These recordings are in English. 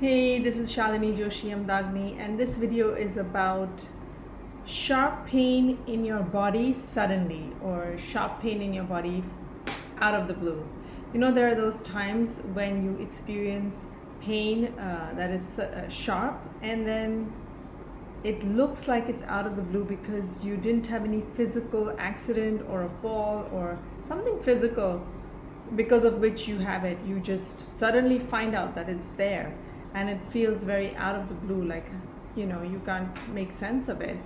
Hey, this is Shalini Joshi Amdagni, and this video is about sharp pain in your body suddenly, or sharp pain in your body out of the blue. You know, there are those times when you experience pain that is sharp, and then it looks like it's out of the blue because you didn't have any physical accident or a fall or something physical because of which you have it. You just suddenly find out that it's there, and it feels very out of the blue, like you can't make sense of it.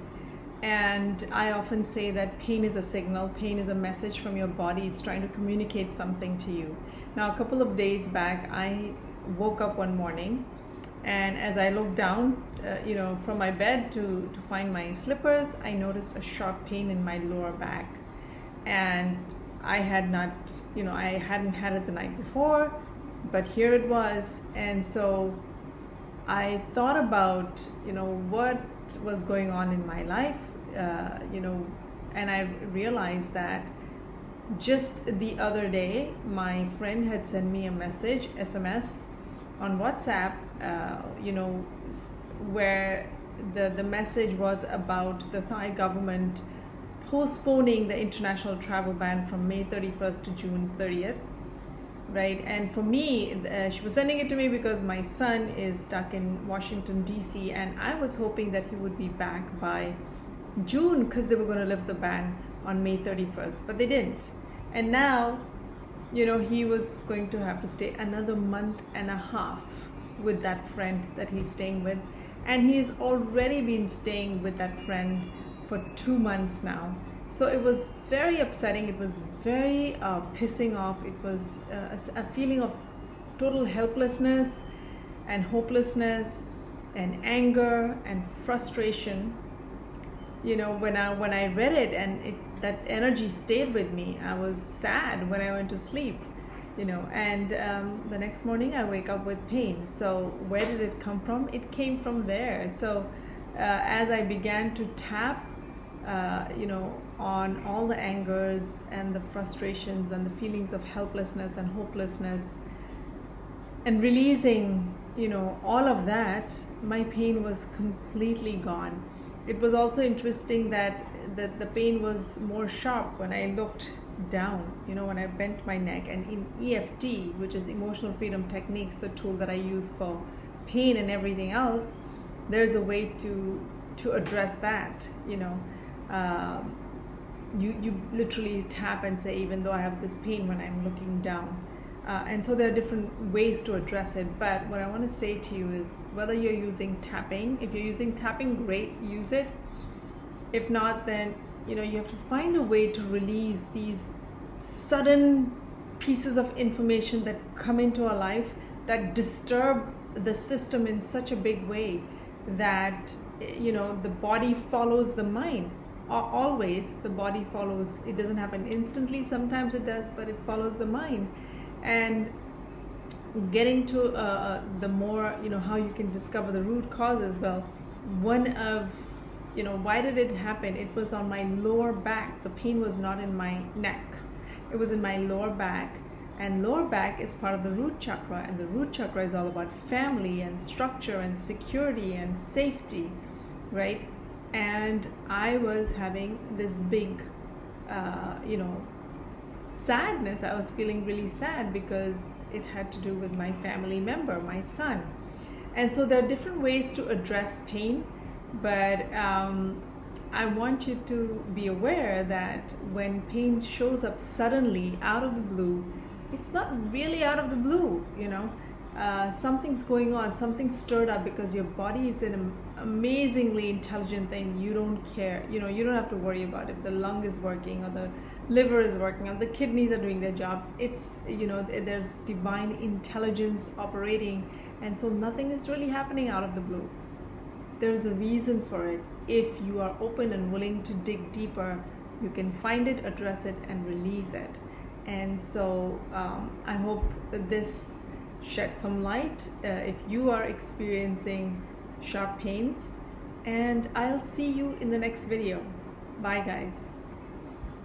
And I often say that pain is a signal, pain is a message from your body. It's trying to communicate something to you. Now, a couple of days back, I woke up one morning, and as I looked down from my bed to find my slippers, I noticed a sharp pain in my lower back. And I hadn't had it the night before, but here it was. And so I thought about what was going on in my life, and I realized that just the other day my friend had sent me a message, SMS, on WhatsApp, where the message was about the Thai government postponing the international travel ban from May 31st to June 30th. Right. And for me, she was sending it to me because my son is stuck in Washington, D.C., and I was hoping that he would be back by June because they were going to lift the ban on May 31st, but they didn't. And now, he was going to have to stay another month and a half with that friend that he's staying with. And he's already been staying with that friend for 2 months now. So it was very upsetting. It was very pissing off. It was a feeling of total helplessness and hopelessness and anger and frustration. When I read it, and that energy stayed with me. I was sad when I went to sleep, and the next morning I wake up with pain. So where did it come from? It came from there. So as I began to tap on all the angers and the frustrations and the feelings of helplessness and hopelessness, and releasing, all of that, my pain was completely gone. It was also interesting that the pain was more sharp when I looked down, when I bent my neck. And in EFT, which is Emotional Freedom Techniques, the tool that I use for pain and everything else, there's a way to address that. You literally tap and say, even though I have this pain when I'm looking down. And so there are different ways to address it. But what I want to say to you is, whether you're using tapping, if you're using tapping, great, use it. If not, then you have to find a way to release these sudden pieces of information that come into our life that disturb the system in such a big way that the body follows the mind. Always the body follows. It doesn't happen instantly, sometimes it does, but it follows the mind. And getting to the more, how you can discover the root cause as well. One of, why did it happen? It was on my lower back. The pain was not in my neck. It was in my lower back. And lower back is part of the root chakra. And the root chakra is all about family and structure and security and safety, right? And I was having this big, sadness. I was feeling really sad because it had to do with my family member, my son. And so there are different ways to address pain, but I want you to be aware that when pain shows up suddenly out of the blue, it's not really out of the blue. Something's going on, something stirred up, because your body is an amazingly intelligent thing. You don't care, you don't have to worry about if the lung is working or the liver is working or the kidneys are doing their job. It's there's divine intelligence operating, and so nothing is really happening out of the blue. There's a reason for it. If you are open and willing to dig deeper, you can find it, address it, and release it. And so I hope that this shed some light if you are experiencing sharp pains, and I'll see you in the next video. Bye guys.